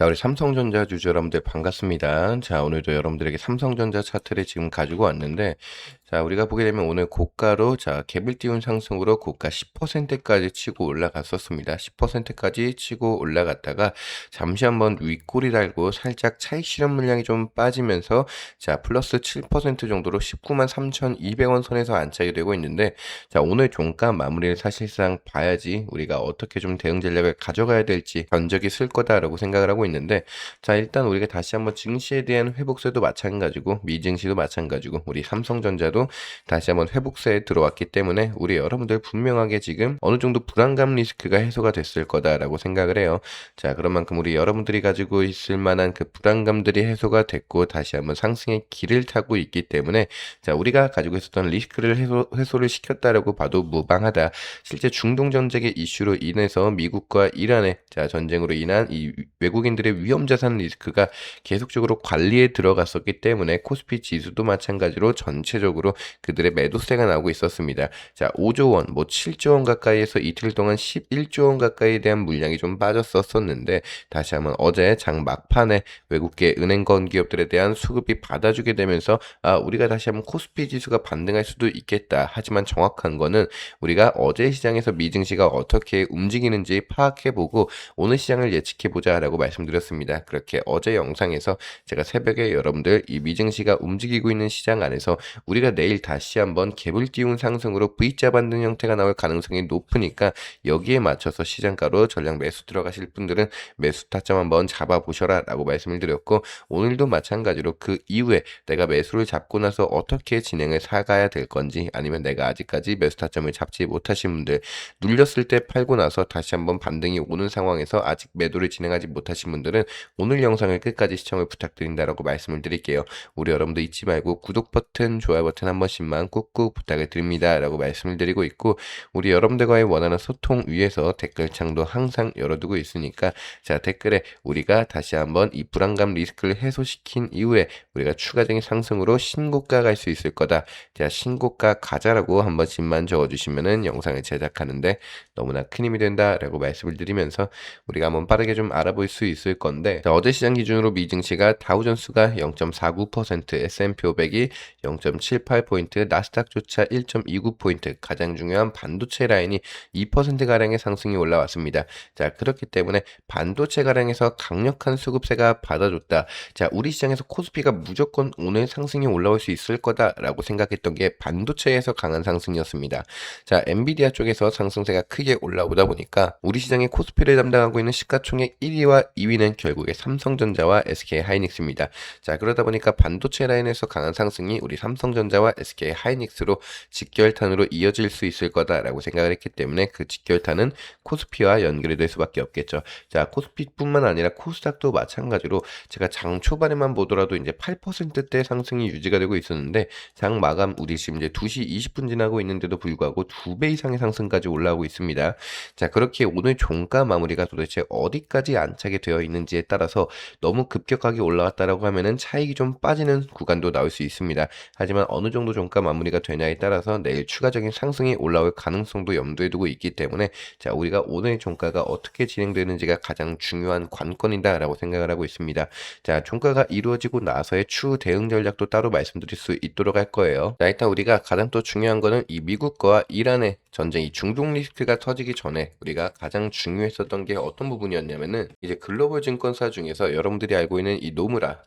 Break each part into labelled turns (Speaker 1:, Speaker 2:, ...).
Speaker 1: 자, 우리 삼성전자 주주 여러분들 반갑습니다. 자, 오늘도 여러분들에게 삼성전자 차트를 지금 가지고 왔는데, 자, 우리가 보게 되면 오늘 고가로, 자, 갭을 띄운 상승으로 고가 10%까지 치고 올라갔었습니다. 10%까지 치고 올라갔다가 잠시 한번 윗꼬리 달고 살짝 차익 실현 물량이 좀 빠지면서, 자, 플러스 7% 정도로 19만 3,200원 선에서 안착이 되고 있는데, 자, 오늘 종가 마무리를 사실상 봐야지 우리가 어떻게 좀 대응 전략을 가져가야 될지 견적이 쓸 거다라고 생각을 하고 있는데, 자, 일단 우리가 다시 한번 증시에 대한 회복세도 마찬가지고 미증시도 마찬가지고 우리 삼성전자도 다시 한번 회복세에 들어왔기 때문에 우리 여러분들 분명하게 지금 어느 정도 불안감 리스크가 해소가 됐을 거다라고 생각을 해요. 자, 그런 만큼 우리 여러분들이 가지고 있을 만한 그 불안감들이 해소가 됐고 다시 한번 상승의 길을 타고 있기 때문에, 자, 우리가 가지고 있었던 리스크를 해소를 시켰다라고 봐도 무방하다. 실제 중동 전쟁의 이슈로 인해서 미국과 이란의, 자, 전쟁으로 인한 이 외국인들의 위험 자산 리스크가 계속적으로 관리에 들어갔었기 때문에 코스피 지수도 마찬가지로 전체적으로 그들의 매도세가 나오고 있었습니다. 자, 5조 원, 뭐 7조 원 가까이에서 이틀 동안 11조 원 가까이에 대한 물량이 좀 빠졌었는데, 다시 한번 어제 장 막판에 외국계 은행권 기업들에 대한 수급이 받아주게 되면서 우리가 다시 한번 코스피 지수가 반등할 수도 있겠다. 하지만 정확한 거는 우리가 어제 시장에서 미증시가 어떻게 움직이는지 파악해보고 오늘 시장을 예측해보자 라고 말씀드렸습니다. 그렇게 어제 영상에서 제가 새벽에 여러분들 이 미증시가 움직이고 있는 시장 안에서 우리가 내일 다시 한번 갭을 띄운 상승으로 V자 반등 형태가 나올 가능성이 높으니까 여기에 맞춰서 시장가로 전량 매수 들어가실 분들은 매수 타점 한번 잡아보셔라 라고 말씀을 드렸고, 오늘도 마찬가지로 그 이후에 내가 매수를 잡고 나서 어떻게 진행을 사가야 될 건지, 아니면 내가 아직까지 매수 타점을 잡지 못하신 분들, 눌렸을 때 팔고 나서 다시 한번 반등이 오는 상황에서 아직 매도를 진행하지 못하신 분들은 오늘 영상을 끝까지 시청을 부탁드린다라고 말씀을 드릴게요. 우리 여러분들 잊지 말고 구독 버튼, 좋아요 버튼 한 번씩만 꾹꾹 부탁을 드립니다 라고 말씀을 드리고 있고, 우리 여러분들과의 원하는 소통 위해서 댓글창도 항상 열어두고 있으니까, 자, 댓글에 우리가 다시 한번 이 불안감 리스크를 해소시킨 이후에 우리가 추가적인 상승으로 신고가 갈 수 있을 거다. 자, 신고가 가자라고 한 번씩만 적어주시면은 영상을 제작하는데 너무나 큰 힘이 된다라고 말씀을 드리면서 우리가 한번 빠르게 좀 알아볼 수 있을 건데, 자, 어제 시장 기준으로 미증시가 다우존스가 0.49%, S&P 500이 0.78포인트, 나스닥조차 1.29포인트, 가장 중요한 반도체 라인이 2%가량의 상승이 올라왔습니다. 자, 그렇기 때문에 반도체 가량에서 강력한 수급세가 받아줬다. 자, 우리 시장에서 코스피가 무조건 오늘 상승이 올라올 수 있을 거다라고 생각했던 게 반도체에서 강한 상승이었습니다. 자, 엔비디아 쪽에서 상승세가 크게 올라오다 보니까 우리 시장의 코스피를 담당하고 있는 시가총액 1위와 2위는 결국에 삼성전자와 SK하이닉스입니다. 자, 그러다 보니까 반도체 라인에서 강한 상승이 우리 삼성전자와 SK하이닉스로 직결탄으로 이어질 수 있을 거다라고 생각을 했기 때문에 그 직결탄은 코스피와 연결이 될 수밖에 없겠죠. 자, 코스피뿐만 아니라 코스닥도 마찬가지로 제가 장 초반에만 보더라도 이제 8%대 상승이 유지가 되고 있었는데, 장 마감 우리 지금 이제 2시 20분 지나고 있는데도 불구하고 2배 이상의 상승까지 올라오고 있습니다. 자, 그렇게 오늘 종가 마무리가 도대체 어디까지 안착이 되어 있는지에 따라서 너무 급격하게 올라왔다라고 하면은 차익이 좀 빠지는 구간도 나올 수 있습니다. 하지만 어느 정도 종가 마무리가 되냐에 따라서 내일 추가적인 상승이 올라올 가능성도 염두에 두고 있기 때문에, 자, 우리가 오늘 종가가 어떻게 진행되는지가 가장 중요한 관건이다라고 생각을 하고 있습니다. 자, 종가가 이루어지고 나서의 추후 대응 전략도 따로 말씀드릴 수 있도록 할 거예요. 자, 일단 우리가 가장 또 중요한 거는 이 미국과 이란의 전쟁, 이 중동 리스크가 터지기 전에 우리가 가장 중요했었던 게 어떤 부분이었냐면은, 이제 글로벌 증권사 중에서 여러분들이 알고 있는 이 노무라,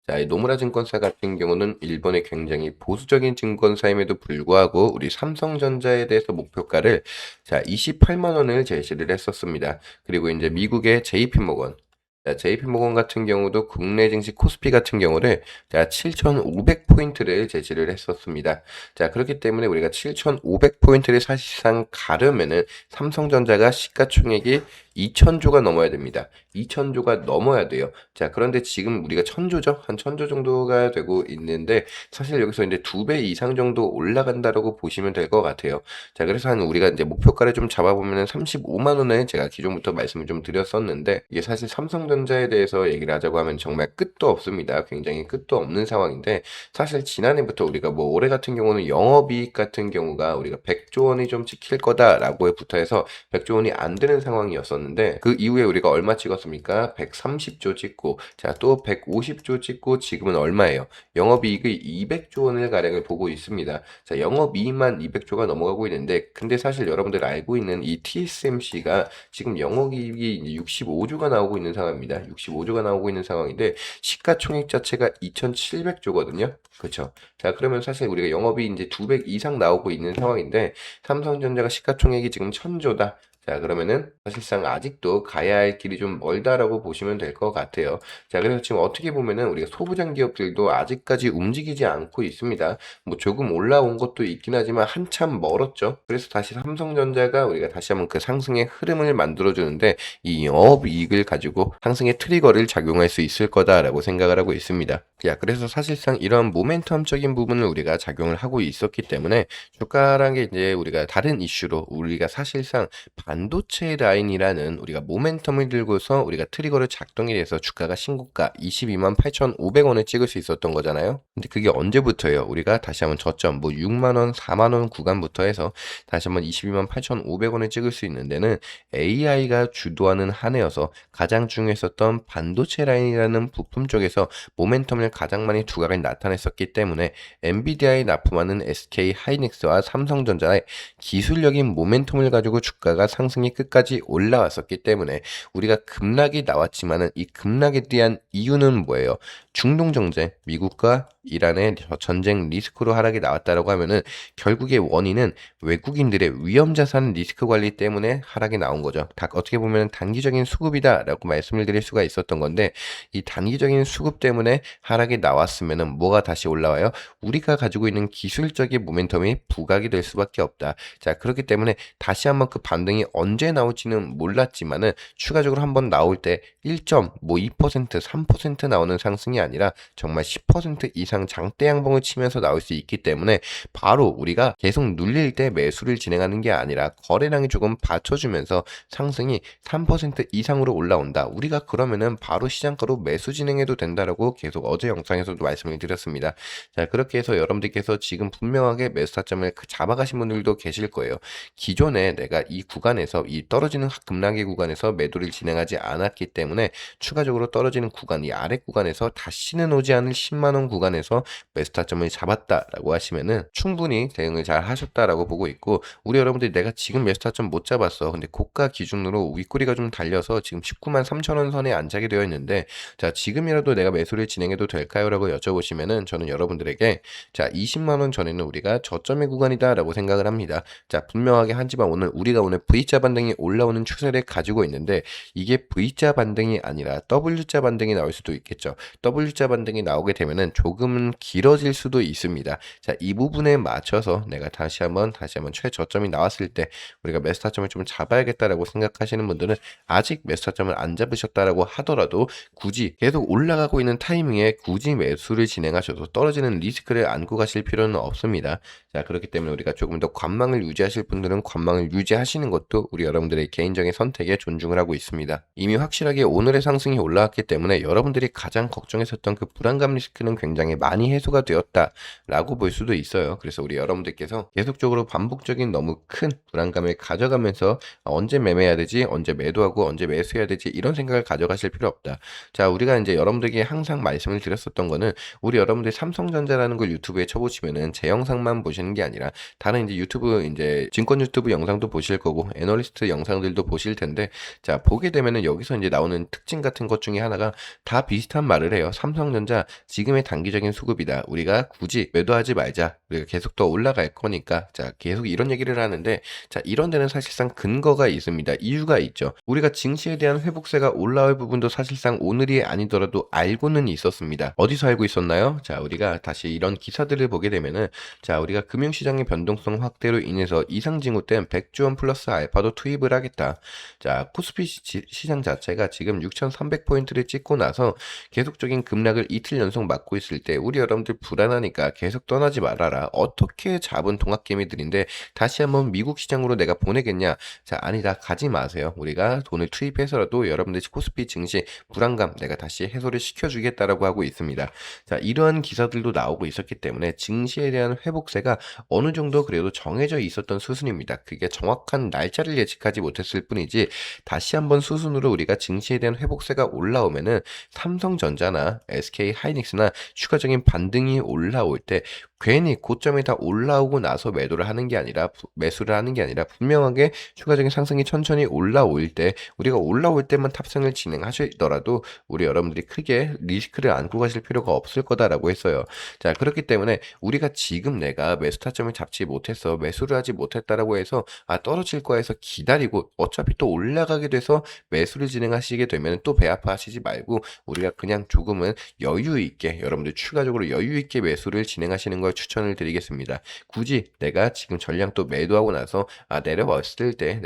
Speaker 1: 자, 이 노무라 증권사 같은 경우는 일본의 굉장히 보수적인 증권사임에도 불구하고 우리 삼성전자에 대해서 목표가를, 자, 28만 원을 제시를 했었습니다. 그리고 이제 미국의 JP모건, 자, JP모건 같은 경우도 국내 증시 코스피 같은 경우를, 자, 7,500포인트를 제시를 했었습니다. 자, 그렇기 때문에 우리가 7,500포인트를 사실상 가려면은 삼성전자가 시가총액이 2,000조가 넘어야 됩니다. 2,000조가 넘어야 돼요. 자, 그런데 지금 우리가 1,000조죠? 한 1,000조 정도가 되고 있는데, 사실 여기서 이제 2배 이상 정도 올라간다라고 보시면 될 것 같아요. 자, 그래서 한 우리가 이제 목표가를 좀 잡아보면은 35만 원을 제가 기존부터 말씀을 좀 드렸었는데, 이게 사실 삼성전자 삼성전자에 대해서 얘기를 하자고 하면 정말 끝도 없습니다. 굉장히 끝도 없는 상황인데 사실 지난해부터 우리가 뭐 올해 같은 경우는 영업이익 같은 경우가 우리가 100조 원이 좀 찍힐 거다라고 부터 해서 100조 원이 안 되는 상황이었었는데 그 이후에 우리가 얼마 찍었습니까? 130조 찍고 자 또 150조 찍고 지금은 얼마예요? 영업이익의 200조 원을 가량을 보고 있습니다. 자 영업이익만 200조가 넘어가고 있는데 근데 사실 여러분들 알고 있는 이 TSMC가 지금 영업이익이 65조가 나오고 있는 상황입니다. 65조가 나오고 있는 상황인데 시가총액 자체가 2,700조거든요. 그렇죠. 자 그러면 사실 우리가 영업이 이제 2배 이상 나오고 있는 상황인데 삼성전자가 시가총액이 지금 1,000조다. 자 그러면은 사실상 아직도 가야 할 길이 좀 멀다라고 보시면 될 것 같아요. 자 그래서 지금 어떻게 보면은 우리가 소부장 기업들도 아직까지 움직이지 않고 있습니다. 뭐 조금 올라온 것도 있긴 하지만 한참 멀었죠. 그래서 다시 삼성전자가 우리가 다시 한번 그 상승의 흐름을 만들어 주는데 이 영업이익을 가지고 상승의 트리거를 작용할 수 있을 거다라고 생각을 하고 있습니다. 야 그래서 사실상 이런 모멘텀적인 부분을 우리가 작용을 하고 있었기 때문에 주가라는 게 이제 우리가 다른 이슈로 우리가 사실상 반도체 라인이라는 우리가 모멘텀을 들고서 우리가 트리거를 작동이 돼서 주가가 신고가 22만 8,500원을 찍을 수 있었던 거잖아요. 근데 그게 언제부터예요? 우리가 다시 한번 저점 뭐 6만원, 4만원 구간부터 해서 다시 한번 22만 8,500원을 찍을 수 있는 데는 AI가 주도하는 한 해여서 가장 중요했었던 반도체 라인이라는 부품 쪽에서 모멘텀을 가장 많이 두각을 나타냈었기 때문에 엔비디아에 납품하는 SK 하이닉스와 삼성전자의 기술력인 모멘텀을 가지고 주가가 상승이 끝까지 올라왔었기 때문에 우리가 급락이 나왔지만은 이 급락에 대한 이유는 뭐예요? 중동 정제, 미국과 이란의 전쟁 리스크로 하락이 나왔다라고 하면은 결국의 원인은 외국인들의 위험자산 리스크 관리 때문에 하락이 나온 거죠. 어떻게 보면 단기적인 수급이다라고 말씀을 드릴 수가 있었던 건데 이 단기적인 수급 때문에 하락이 나왔으면은 뭐가 다시 올라와요? 우리가 가지고 있는 기술적인 모멘텀이 부각이 될 수밖에 없다. 자 그렇기 때문에 다시 한번 그 반등이 언제 나올지는 몰랐지만은 추가적으로 한번 나올 때 1.2% 3% 나오는 상승이 아니라 정말 10% 이상 장대 양봉을 치면서 나올 수 있기 때문에 바로 우리가 계속 눌릴 때 매수를 진행하는 게 아니라 거래량이 조금 받쳐주면서 상승이 3% 이상으로 올라온다. 우리가 그러면은 바로 시장가로 매수 진행해도 된다라고 계속 어제 영상에서도 말씀을 드렸습니다. 자 그렇게 해서 여러분들께서 지금 분명하게 매수 타점을 잡아가신 분들도 계실 거예요. 기존에 내가 이 구간에서 이 떨어지는 급락의 구간에서 매도를 진행하지 않았기 때문에 추가적으로 떨어지는 구간 이 아래 구간에서 다시는 오지 않을 10만원 구간에서 매수 타점을 잡았다라고 하시면은 충분히 대응을 잘 하셨다라고 보고 있고 우리 여러분들이 내가 지금 매수 타점 못 잡았어. 근데 고가 기준으로 윗꼬리가 좀 달려서 지금 19만 3천원 선에 안착이 되어 있는데 자 지금이라도 내가 매수를 진행해도 될까요? 라고 여쭤보시면은 저는 여러분들에게 자 20만원 전에는 우리가 저점의 구간이다 라고 생각을 합니다. 자 분명하게 하지만 우리가 오늘 V자 반등이 올라오는 추세를 가지고 있는데 이게 V자 반등이 아니라 W자 반등이 나올 수도 있겠죠. W자 반등이 나오게 되면은 조금은 길어질 수도 있습니다. 자, 이 부분에 맞춰서 내가 다시 한번 최저점이 나왔을 때 우리가 매수 타점을 좀 잡아야겠다라고 생각하시는 분들은 아직 매수 타점을 안 잡으셨다라고 하더라도 굳이 계속 올라가고 있는 타이밍에 굳이 매수를 진행하셔도 떨어지는 리스크를 안고 가실 필요는 없습니다. 자, 그렇기 때문에 우리가 조금 더 관망을 유지하실 분들은 관망을 유지하시는 것도 우리 여러분들의 개인적인 선택에 존중을 하고 있습니다. 이미 확실하게 오늘의 상승이 올라왔기 때문에 여러분들이 가장 걱정했었던 그 불안감 리스크는 굉장히 많이 해소가 되었다라고 볼 수도 있어요. 그래서 우리 여러분들께서 계속적으로 반복적인 너무 큰 불안감을 가져가면서 언제 매매해야 되지, 언제 매도하고 언제 매수해야 되지 이런 생각을 가져가실 필요 없다. 자, 우리가 이제 여러분들에게 항상 말씀을 드렸었던 거는 우리 여러분들 삼성전자라는 걸 유튜브에 쳐보시면은 제 영상만 보시는 게 아니라 다른 이제 유튜브 이제 증권 유튜브 영상도 보실 거고 애널리스트 영상들도 보실 텐데 자 보게 되면은 여기서 이제 나오는 특징 같은 것 중에 하나가 다 비슷한 말을 해요. 삼성전자 지금의 단기적인 수급이다. 우리가 굳이 매도하지 말자. 우리가 계속 더 올라갈 거니까 자 계속 이런 얘기를 하는데 자 이런 데는 사실상 근거가 있습니다. 이유가 있죠. 우리가 증시에 대한 회복세가 올라올 부분도 사실상 오늘이 아니더라도 알고는 있었습니다. 어디서 알고 있었나요? 자 우리가 다시 이런 기사들을 보게 되면은 자 우리가 금융시장의 변동성 확대로 인해서 이상징후 땐 100조 원 플러스 알파 배아파도 투입을 하겠다. 자, 코스피 시장 자체가 지금 6,300포인트를 찍고 나서 계속적인 급락을 이틀 연속 맞고 있을 때 우리 여러분들 불안하니까 계속 떠나지 말아라. 어떻게 잡은 동학개미들인데 다시 한번 미국 시장으로 내가 보내겠냐? 자, 아니다. 가지 마세요. 우리가 돈을 투입해서라도 여러분들 코스피 증시 불안감 내가 다시 해소를 시켜주겠다라고 하고 있습니다. 자, 이러한 기사들도 나오고 있었기 때문에 증시에 대한 회복세가 어느 정도 그래도 정해져 있었던 수순입니다. 그게 정확한 날짜를 예측하지 못했을 뿐이지 다시 한번 수순으로 우리가 증시에 대한 회복세가 올라오면은 삼성전자나 SK 하이닉스나 추가적인 반등이 올라올 때 괜히 고점이 다 올라오고 나서 매수를 하는 게 아니라 분명하게 추가적인 상승이 천천히 올라올 때 우리가 올라올 때만 탑승을 진행하시더라도 우리 여러분들이 크게 리스크를 안고 가실 필요가 없을 거다라고 했어요. 자, 그렇기 때문에 우리가 지금 내가 매수 타점을 잡지 못했어, 매수를 하지 못했다라고 해서 떨어질 거야 해서 기다리고 어차피 또 올라가게 돼서 매수를 진행하시게 되면 또 배 아파하시지 말고 우리가 그냥 조금은 여유 있게 여러분들 추가적으로 여유 있게 매수를 진행하시는 걸 추천을 드리겠습니다. 굳이 내가 지금 전량 또 매도하고 나서 내려왔을 때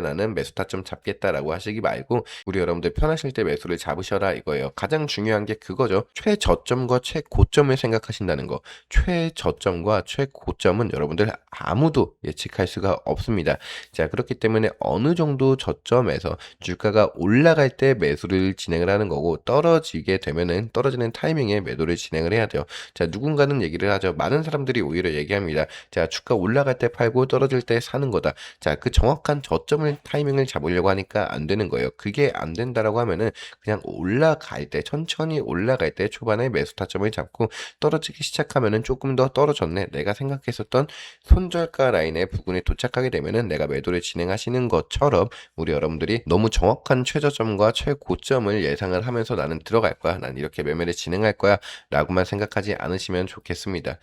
Speaker 1: 나는 매수 타점 잡겠다라고 하시기 말고 우리 여러분들 편하실 때 매수를 잡으셔라 이거예요. 가장 중요한 게 그거죠. 최저점과 최고점을 생각하신다는 거. 최저점과 최고점은 여러분들 아무도 예측할 수가 없습니다. 자, 그렇기 때문에 어느 정도 저점에서 주가가 올라갈 때 매수를 진행을 하는 거고 떨어지게 되면은 떨어지는 타이밍에 매도를 진행을 해야 돼요. 자, 누군가는 얘기를 하죠. 많은 사람들이 오히려 얘기합니다. 자, 주가 올라갈 때 팔고 떨어질 때 사는 거다. 자, 그 정확한 저점을 타이밍을 잡으려고 하니까 안 되는 거예요. 그게 안 된다라고 하면은 그냥 올라갈 때 천천히 올라갈 때 초반에 매수 타점을 잡고 떨어지기 시작하면은 조금 더 떨어졌네. 내가 생각했었던 손절가 라인의 부근에 도착하게 되면은 내가 매도를 진행하시는 것처럼 우리 여러분들이 너무 정확한 최저점과 최고점을 예상을 하면서 나는 들어갈 거야. 난 이렇게 매매를 진행할 거야. 라고만 생각하지 않으시면 좋겠습니다.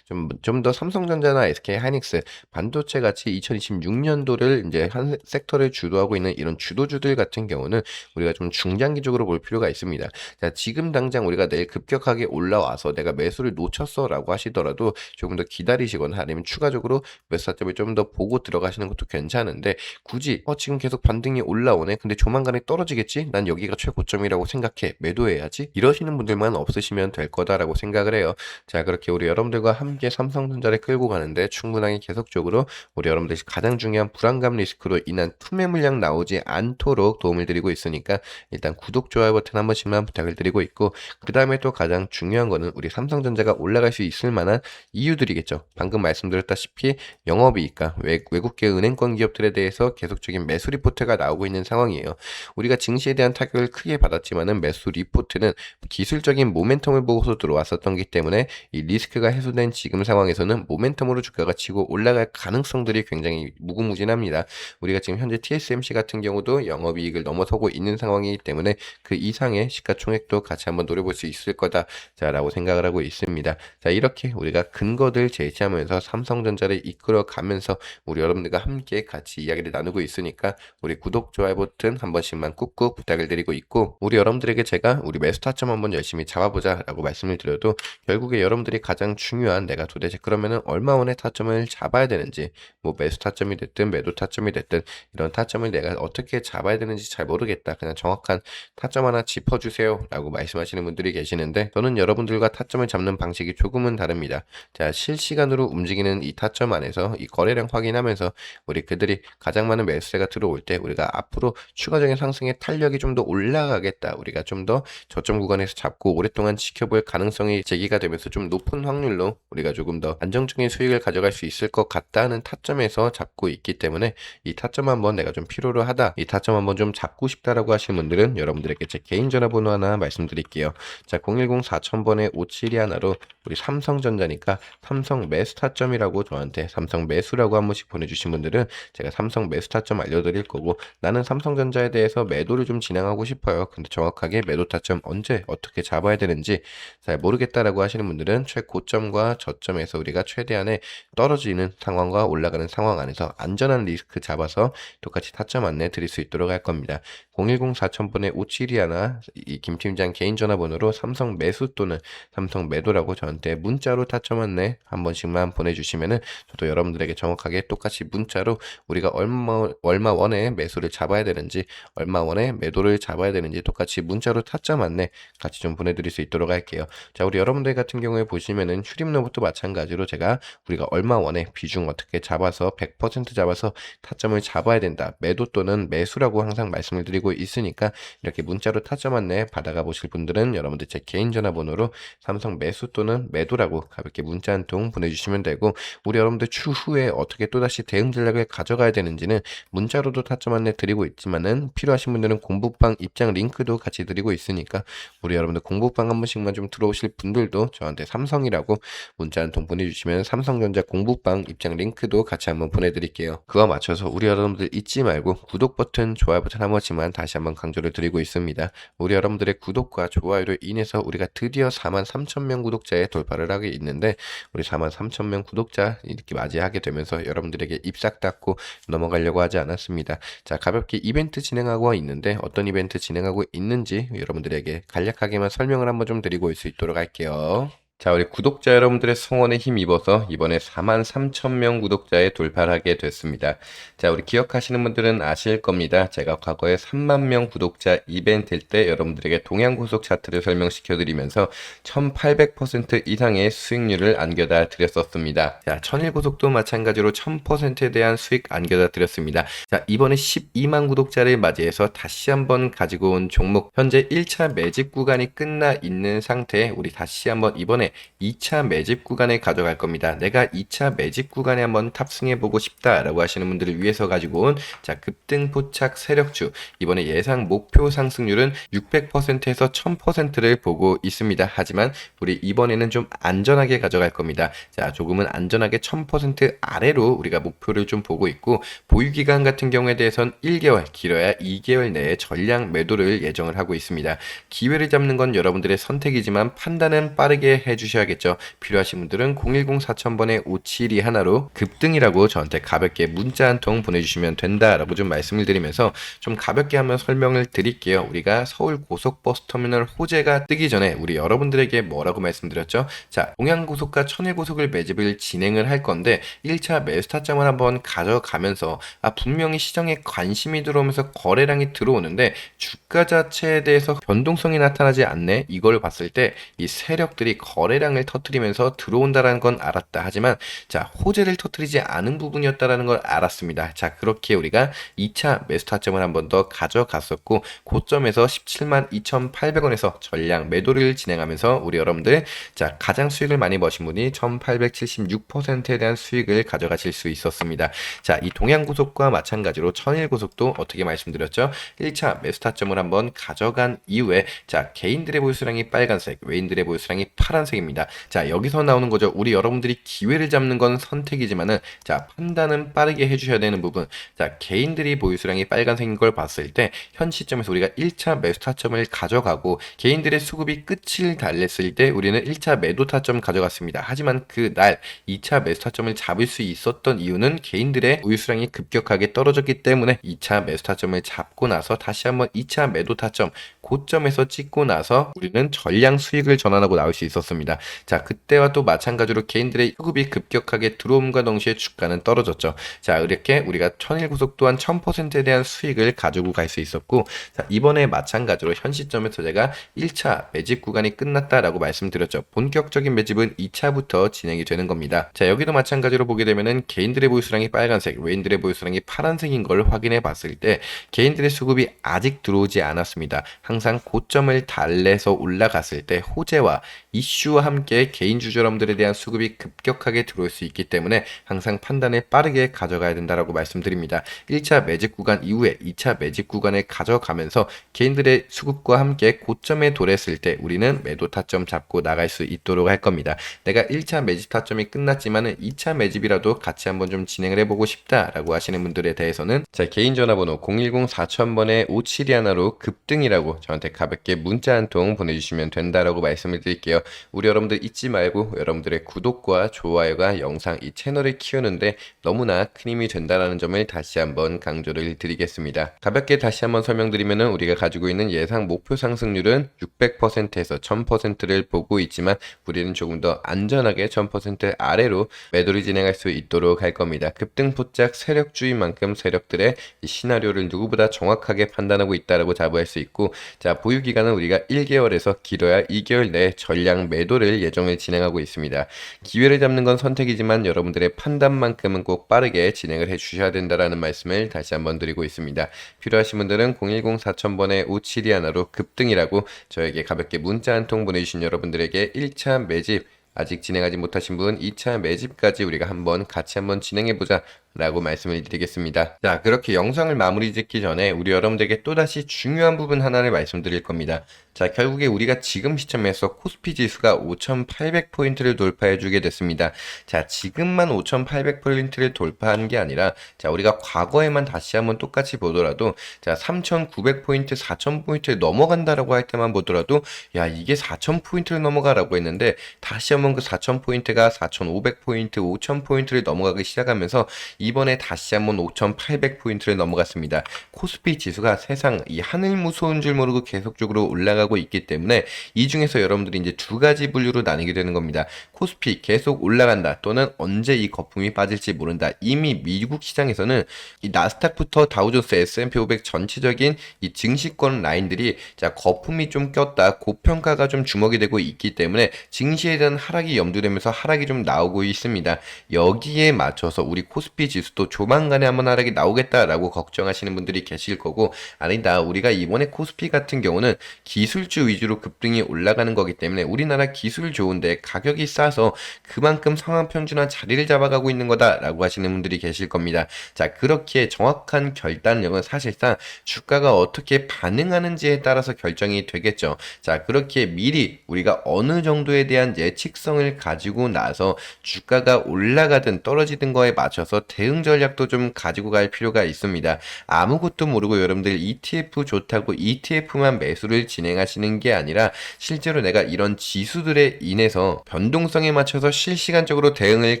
Speaker 1: 좀 더 삼성전자나 SK 하이닉스 반도체 같이 2026년도를 이제 한 섹터를 주도하고 있는 이런 주도주들 같은 경우는 우리가 좀 중장기적으로 볼 필요가 있습니다. 자, 지금 당장 우리가 내일 급격하게 올라와서 내가 매수를 놓쳤어 라고 하시더라도 조금 더 기다리시거나 아니면 추가적으로 매수 타점을 좀 더 보고 들어가시는 것도 괜찮은데 굳이 지금 계속 반등이 올라오네 근데 조만간에 떨어지겠지 난 여기가 최고점이라고 생각해 매도해야지 이러시는 분들만 없으시면 될 거다라고 생각을 해요. 자, 그렇게 우리 여러분들과 함께 삼성전자를 끌고 가는데 충분하게 계속적으로 우리 여러분들이 가장 중요한 불안감 리스크로 인한 투매 물량 나오지 않도록 도움을 드리고 있으니까 일단 구독, 좋아요 버튼 한 번씩만 부탁을 드리고 있고 그 다음에 또 가장 중요한 거는 우리 삼성전자가 올라갈 수 있을 만한 이유들이겠죠. 방금 말씀드렸다시피 영업이익과 외국계 은행권 기업들에 대해서 계속적인 매수 리포트가 나오고 있는 상황이에요. 우리가 증시에 대한 타격을 크게 받았지만은 매수 리포트는 기술적인 모멘텀을 보고서 들어왔었던 기 때문에 이 리스크가 해소된 지금 상황에서는 모멘텀으로 주가가 치고 올라갈 가능성들이 굉장히 무궁무진합니다. 우리가 지금 현재 TSMC 같은 경우도 영업이익을 넘어서고 있는 상황이기 때문에 그 이상의 시가총액도 같이 한번 노려볼 수 있을 거다 라고 생각을 하고 있습니다. 자, 이렇게 우리가 근거들 제시하면서 삼성전자를 이끌어 가면서 우리 여러분들과 함께 같이 이야기를 나누고 있으니까 우리 구독, 좋아요 버튼 한 번씩만 꾹꾹 부탁을 드리고 있고 우리 여러분들에게 제가 우리 매수 타점 한번 열심히 잡아보자 라고 말씀을 드려도 결국에 여러분들이 가장 중요한 내가 도대체 그러면은 얼마 원의 타점을 잡아야 되는지 뭐 매수 타점이 됐든 매도 타점이 됐든 이런 타점을 내가 어떻게 잡아야 되는지 잘 모르겠다. 그냥 정확한 타점 하나 짚어주세요 라고 말씀하시는 분들이 계시는데 저는 여러분들과 타점을 잡는 방식이 조금은 다릅니다. 자, 실시간으로 움직이는 이 타점 안에서 이 거래량 확인하면서 우리 그들이 가장 많은 매수세가 들어올 때 우리가 앞으로 추가적인 상승의 탄력이 좀 더 올라가겠다. 우리가 좀 더 저점 구간에서 잡고 오랫동안 지켜볼 가능성이 제기가 되면서 좀 높은 확률로 우리가 조금 더 안정적인 수익을 가져갈 수 있을 것 같다는 타점에서 잡고 있기 때문에 이 타점 한번 내가 좀 필요로 하다. 이 타점 한번 좀 잡고 싶다라고 하시는 분들은 여러분들에게 제 개인 전화번호 하나 말씀드릴게요. 자, 010-4000번에 57이 하나로 우리 삼성전자니까 삼성 매수 타점이라고 저한테 삼성 매수라고 한 번씩 보내주신 분들은 제가 삼성 매수 타점 알려드릴 거고 나는 삼성전자에 대해서 매도를 좀 진행하고 싶어요. 근데 정확하게 매도 타점 언제 어떻게 잡아야 되는지 잘 모르겠다라고 하시는 분들은 최고점과 저점에서 우리가 최대한의 떨어지는 상황과 올라가는 상황 안에서 안전한 리스크 잡아서 똑같이 타점 안내 드릴 수 있도록 할 겁니다. 010-4000번에 5721 이 김 팀장 개인 전화번호로 삼성 매수 또는 삼성 매도라고 저한테 문자로 타점 안내 한 번씩만 보내주시면은 저도 여러분들에게 정확하게 똑같이 문자로 우리가 얼마 원에 매수를 잡아야 되는지 얼마 원에 매도를 잡아야 되는지 똑같이 문자로 타점 안내 같이 좀 보내드릴 수 있도록 할게요. 자, 우리 여러분들 같은 경우에 보시면은 출입로부터 마찬가지로 제가 우리가 얼마 원에 비중 어떻게 잡아서 100% 잡아서 타점을 잡아야 된다. 매도 또는 매수라고 항상 말씀을 드리고 있으니까 이렇게 문자로 타점 안내 받아가 보실 분들은 여러분들 제 개인 전화번호로 삼성 매수 또는 매도라고 가볍게 문자 한 통 보내주시면 되고, 우리 여러분들 추후에 어떻게 또다시 대응 전략을 가져가야 되는지는 문자로도 타점 안내 드리고 있지만은 필요하신 분들은 공부방 입장 링크도 같이 드리고 있으니까 우리 여러분들 공부방 한 번씩만 좀 들어오실 분들도 저한테 삼성이라고 문자 한 통 보내주시면 삼성전자 공부방 입장 링크도 같이 한번 보내드릴게요. 그와 맞춰서 우리 여러분들 잊지 말고 구독 버튼, 좋아요 버튼 한 번씩만 다시 한번 강조를 드리고 있습니다. 우리 여러분들의 구독과 좋아요로 인해서 우리가 드디어 43,000명 구독자에 돌파를 하게 있는데, 우리 43,000명 구독자 이렇게 맞이하게 되면서 여러분들에게 입싹 닫고 넘어가려고 하지 않았습니다. 자, 가볍게 이벤트 진행하고 있는데 어떤 이벤트 진행하고 있는지 여러분들에게 간략하게만 설명을 한번 좀 드리고 수 있도록 할게요. 자, 우리 구독자 여러분들의 성원에 힘입어서 이번에 43,000명 구독자에 돌파를 하게 됐습니다. 자, 우리 기억하시는 분들은 아실 겁니다. 제가 과거에 3만 명 구독자 이벤트일 때 여러분들에게 동양고속 차트를 설명시켜 드리면서 1800% 이상의 수익률을 안겨다 드렸었습니다. 자, 천일고속도 마찬가지로 1000%에 대한 수익 안겨다 드렸습니다. 자, 이번에 12만 구독자를 맞이해서 다시 한번 가지고 온 종목, 현재 1차 매집 구간이 끝나 있는 상태에 우리 다시 한번 이번에 2차 매집 구간에 가져갈 겁니다. 내가 2차 매집 구간에 한번 탑승해 보고 싶다라고 하시는 분들을 위해서 가지고 온 자, 급등 포착 세력주, 이번에 예상 목표 상승률은 600%에서 1000%를 보고 있습니다. 하지만 우리 이번에는 좀 안전하게 가져갈 겁니다. 자, 조금은 안전하게 1000% 아래로 우리가 목표를 좀 보고 있고, 보유기간 같은 경우에 대해선 1개월, 길어야 2개월 내에 전량 매도를 예정을 하고 있습니다. 기회를 잡는 건 여러분들의 선택이지만 판단은 빠르게 해주셔야겠죠. 필요하신 분들은 010-4000번에 5721로 급등이라고 저한테 가볍게 문자 한 통 보내주시면 된다라고 좀 말씀을 드리면서 좀 가볍게 한번 설명을 드릴게요. 우리가 서울 고속버스터미널 호재가 뜨기 전에 우리 여러분들에게 뭐라고 말씀드렸죠? 자, 동양고속과 천일고속을 매집을 진행을 할 건데 1차 매수 타점을 한번 가져가면서 분명히 시장에 관심이 들어오면서 거래량이 들어오는데 주가 자체에 대해서 변동성이 나타나지 않네. 이걸 봤을 때 이 세력들이 거래량을 터뜨리면서 들어온다라는 건 알았다. 하지만 자, 호재를 터뜨리지 않은 부분이었다라는 걸 알았습니다. 자, 그렇게 우리가 2차 매수 타점을 한 번 더 가져갔었고, 고점에서 172,800원에서 전량 매도를 진행하면서 우리 여러분들 자, 가장 수익을 많이 버신 분이 1876%에 대한 수익을 가져가실 수 있었습니다. 자, 이 동양고속과 마찬가지로 천일고속도 어떻게 말씀드렸죠? 1차 매수 타점을 한번 가져간 이후에 자, 개인들의 보유수량이 빨간색, 외인들의 보유수량이 파란색입니다. 자, 여기서 나오는 거죠. 우리 여러분들이 기회를 잡는 건 선택이지만은 자, 판단은 빠르게 해주셔야 되는 부분. 자, 개인들이 보유수량이 빨간색인 걸 봤을 때 현 시점에서 우리가 1차 매수 타점을 가져가고 개인들의 수급이 끝을 달랬을 때 우리는 1차 매도 타점 가져갔습니다. 하지만 그날 2차 매수 타점을 잡을 수 있었던 이유는 개인들의 보유수량이 급격하게 떨어졌기 때문에 2차 매수 타점을 잡고 나서 다시 한번 2차 매도 타점 고점에서 찍고 나서 우리는 전량 수익을 전환하고 나올 수 있었습니다. 자, 그때와 또 마찬가지로 개인들의 수급이 급격하게 들어옴과 동시에 주가는 떨어졌죠. 자, 이렇게 우리가 천일고속 또한 1000%에 대한 수익을 가지고 갈 수 있었고, 자, 이번에 마찬가지로 현 시점에서 제가 1차 매집 구간이 끝났다라고 말씀드렸죠. 본격적인 매집은 2차부터 진행이 되는 겁니다. 자, 여기도 마찬가지로 보게 되면은 개인들의 보유수량이 빨간색, 외인들의 보유수량이 파란색인 걸 확인해 봤을 때 개인들의 수급이 아직 들어오지 않았습니다. 항상 고점을 달래서 올라갔을 때 호재와 이슈와 함께 개인주주 여러분들에 대한 수급이 급격하게 들어올 수 있기 때문에 항상 판단을 빠르게 가져가야 된다라고 말씀드립니다. 1차 매집 구간 이후에 2차 매집 구간을 가져가면서 개인들의 수급과 함께 고점에 도래했을 때 우리는 매도 타점 잡고 나갈 수 있도록 할 겁니다. 내가 1차 매집 타점이 끝났지만은 2차 매집이라도 같이 한번 좀 진행을 해보고 싶다라고 하시는 분들에 대해서는 자, 개인 전화번호 010-4000번에 5721로 급등이라고 저한테 가볍게 문자 한 통 보내주시면 된다라고 말씀을 드릴게요. 우리 우리 여러분들 잊지 말고 여러분들의 구독과 좋아요가 영상 이 채널을 키우는데 너무나 큰 힘이 된다는 점을 다시 한번 강조를 드리겠습니다. 가볍게 다시 한번 설명드리면 우리가 가지고 있는 예상 목표 상승률은 600%에서 1000%를 보고 있지만 우리는 조금 더 안전하게 1000% 아래로 매도를 진행할 수 있도록 할 겁니다. 급등폭작 세력주의만큼 세력들의 이 시나리오를 누구보다 정확하게 판단하고 있다라고 자부할 수 있고, 자, 보유 기간은 우리가 1개월에서 길어야 2개월 내에 전량 매도를 예정을 진행하고 있습니다. 기회를 잡는 건 선택이지만 여러분들의 판단만큼은 꼭 빠르게 진행을 해 주셔야 된다라는 말씀을 다시 한번 드리고 있습니다. 필요하신 분들은 010-4000번에 5721로 급등이라고 저에게 가볍게 문자 한 통 보내주신 여러분들에게 1차 매집 아직 진행하지 못하신 분 2차 매집까지 우리가 같이 한번 진행해보자 라고 말씀을 드리겠습니다. 자, 그렇게 영상을 마무리 짓기 전에 우리 여러분들에게 또다시 중요한 부분 하나를 말씀드릴 겁니다. 자, 결국에 우리가 지금 시점에서 코스피 지수가 5,800포인트를 돌파해 주게 됐습니다. 자, 지금만 5,800포인트를 돌파한 게 아니라, 자, 우리가 과거에만 다시 한번 똑같이 보더라도, 자, 3,900포인트, 4,000포인트를 넘어간다라고 할 때만 보더라도, 야, 이게 4,000포인트를 넘어가라고 했는데, 다시 한번 그 4,000포인트가 4,500포인트, 5,000포인트를 넘어가기 시작하면서, 이번에 다시 한번 5,800포인트를 넘어갔습니다. 코스피 지수가 세상 이 하늘 무서운 줄 모르고 계속적으로 올라가고 있기 때문에 이 중에서 여러분들이 이제 두 가지 분류로 나뉘게 되는 겁니다. 코스피 계속 올라간다 또는 언제 이 거품이 빠질지 모른다. 이미 미국 시장에서는 이 나스닥부터 다우존스 S&P 500 전체적인 이 증시권 라인들이 자, 거품이 좀 꼈다, 고평가가 좀 주목이 되고 있기 때문에 증시에 대한 하락이 염두되면서 하락이 좀 나오고 있습니다. 여기에 맞춰서 우리 코스피 지수도 조만간에 한번 하락이 나오겠다라고 걱정하시는 분들이 계실 거고, 아니다, 우리가 이번에 코스피 같은 경우는 기술주 위주로 급등이 올라가는 거기 때문에 우리나라 기술 좋은데 가격이 싸서 그만큼 상황 평준화 자리를 잡아가고 있는 거다라고 하시는 분들이 계실 겁니다. 자, 그렇게 정확한 결단력은 사실상 주가가 어떻게 반응하는지에 따라서 결정이 되겠죠. 자, 그렇게 미리 우리가 어느 정도에 대한 예측성을 가지고 나서 주가가 올라가든 떨어지든 거에 맞춰서 대응 전략도 좀 가지고 갈 필요가 있습니다. 아무것도 모르고 여러분들 ETF 좋다고 ETF만 매수를 진행하시는 게 아니라 실제로 내가 이런 지수들에 인해서 변동성에 맞춰서 실시간적으로 대응을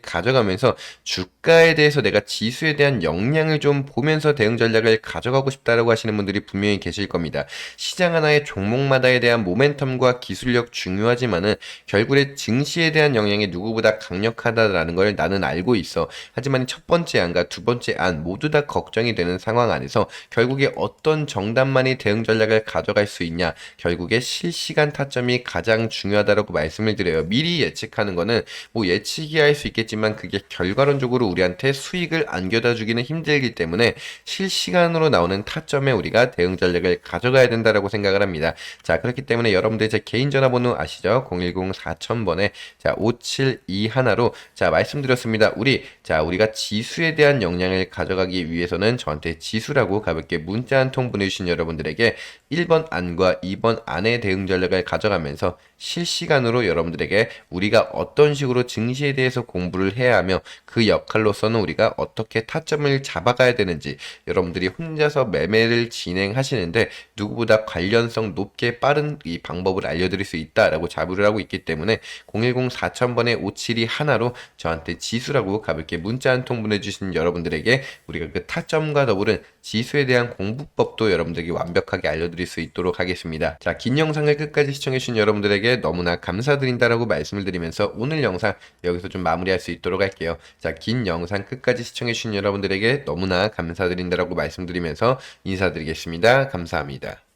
Speaker 1: 가져가면서 주가에 대해서 내가 지수에 대한 역량을 좀 보면서 대응 전략을 가져가고 싶다라고 하시는 분들이 분명히 계실 겁니다. 시장 하나의 종목마다에 대한 모멘텀과 기술력 중요하지만은 결국에 증시에 대한 영향이 누구보다 강력하다라는 걸 나는 알고 있어. 하지만 첫 번째 안과 두 번째 안 모두 다 걱정이 되는 상황 안에서 결국에 어떤 정답만이 대응 전략을 가져갈 수 있냐, 결국에 실시간 타점이 가장 중요하다고 말씀을 드려요. 미리 예측하는 거는 뭐 예측이 할 수 있겠지만 그게 결과론적으로 우리한테 수익을 안겨다 주기는 힘들기 때문에 실시간으로 나오는 타점에 우리가 대응 전략을 가져가야 된다라고 생각을 합니다. 자, 그렇기 때문에 여러분들 제 개인 전화번호 아시죠? 010-4000번에 자, 5721로 자, 말씀드렸습니다. 우리가 지수에 대한 역량을 가져가기 위해서는 저한테 지수라고 가볍게 문자 한 통 보내주신 여러분들에게 1번 안과 2번 안의 대응 전략을 가져가면서 실시간으로 여러분들에게 우리가 어떤 식으로 증시에 대해서 공부를 해야 하며 그 역할로서는 우리가 어떻게 타점을 잡아가야 되는지 여러분들이 혼자서 매매를 진행하시는데 누구보다 관련성 높게 빠른 이 방법을 알려드릴 수 있다라고 자부를 하고 있기 때문에 010-4000번에 5721로 저한테 지수라고 가볍게 문자 한 통 보내주신 여러분들에게 우리가 그 타점과 더불은 지수에 대한 공부법도 여러분들에게 완벽하게 알려드릴 수 있도록 하겠습니다. 자, 긴 영상을 끝까지 시청해주신 여러분들에게 너무나 감사드린다라고 말씀을 드리면서 오늘 영상 여기서 좀 마무리할 수 있도록 할게요. 자, 긴 영상 끝까지 시청해주신 여러분들에게 너무나 감사드린다라고 말씀드리면서 인사드리겠습니다. 감사합니다.